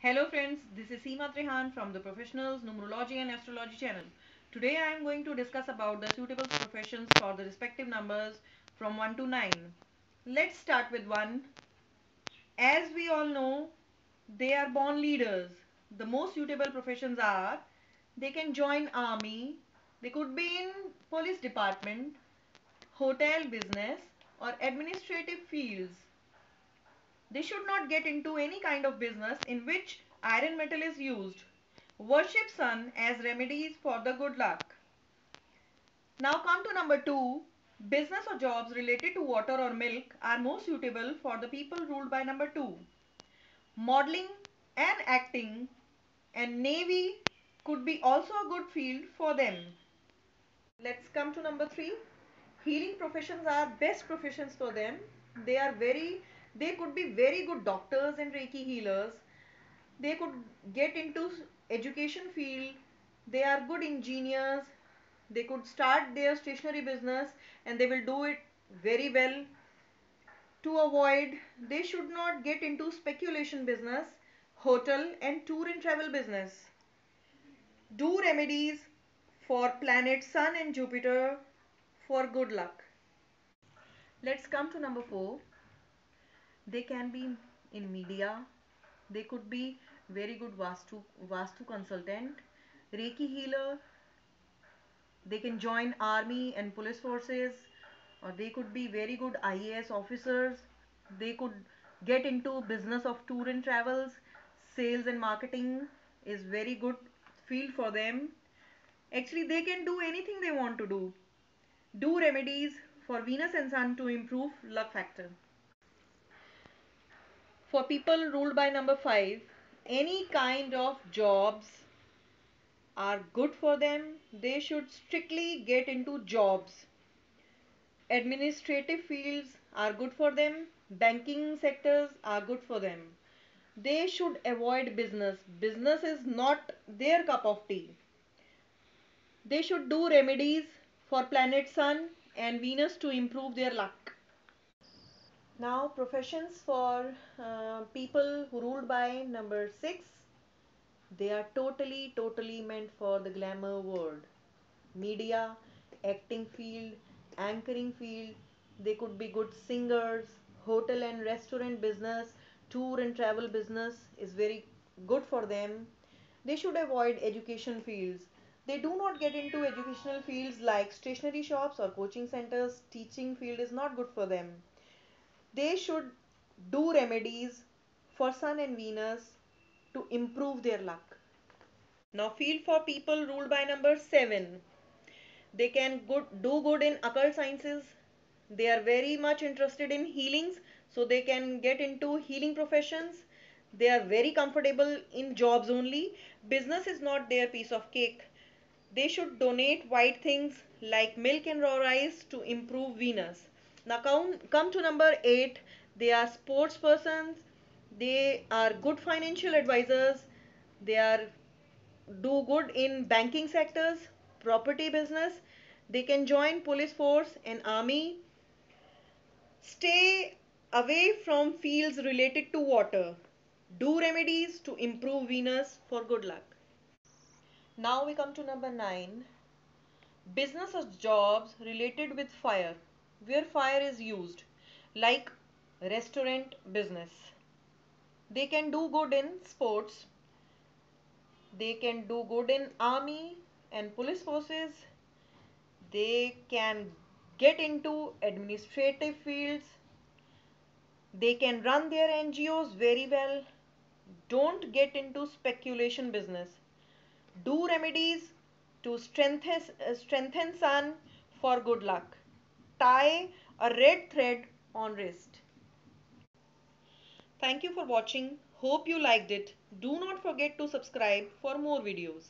Hello friends, this is Seema Trehan from the Professionals Numerology and Astrology channel. Today I am going to discuss about the suitable professions for the respective numbers from 1 to 9. Let's start with 1. As we all know, they are born leaders. The most suitable professions are they can join army, they could be in police department, hotel business or administrative fields. They should not get into any kind of business in which iron metal is used. Worship sun as remedies for the good luck. Now come to number 2. Business or jobs related to water or milk are more suitable for the people ruled by number 2. Modeling and acting and navy could be also a good field for them. Let's come to number 3. Healing professions are best professions for them. They could be very good doctors and reiki healers. They could get into education field. They are good engineers. They could start their stationery business and they will do it very well. To avoid, they should not get into speculation business, hotel and tour and travel business. Do remedies for planet sun and Jupiter for good luck. Let's come to number 4. They can be in media. They could be very good vastu consultant, reiki healer. They can join army and police forces, or they could be very good IAS officers. They could get into business of tour and travels. Sales and marketing is very good field for them. Actually, they can do anything they want to do. Do remedies for Venus and Sun to improve luck factor. For people ruled by number 5, any kind of jobs are good for them. They should strictly get into jobs. Administrative fields are good for them. Banking sectors are good for them. They should avoid business. Business is not their cup of tea. They should do remedies for planet Sun and Venus to improve their luck. Now, professions for people who ruled by number 6. They are totally meant for the glamour world. Media, acting field, anchoring field. They could be good singers. Hotel and restaurant business, tour and travel business is very good for them. They should avoid education fields. They do not get into educational fields like stationery shops or coaching centers. Teaching field is not good for them. They should do remedies for Sun and Venus to improve their luck. Now, field for people ruled by number 7. They can do good in occult sciences. They are very much interested in healings, so they can get into healing professions. They are very comfortable in jobs only. Business is not their piece of cake. They should donate white things like milk and raw rice to improve Venus. Now come to number 8. They are sports persons. They are good financial advisors. They are do good in banking sectors, property business. They can join police force and army. Stay away from fields related to water. Do remedies to improve Venus for good luck. Now we come to number 9. Business or jobs related with fire, where fire is used, like restaurant business. They can do good in sports. They can do good in army and police forces. They can get into administrative fields. They can run their NGOs very well. Don't get into speculation business. Do remedies to strengthen sun for good luck. Tie a red thread on wrist. Thank you for watching. Hope you liked it. Do not forget to subscribe for more videos.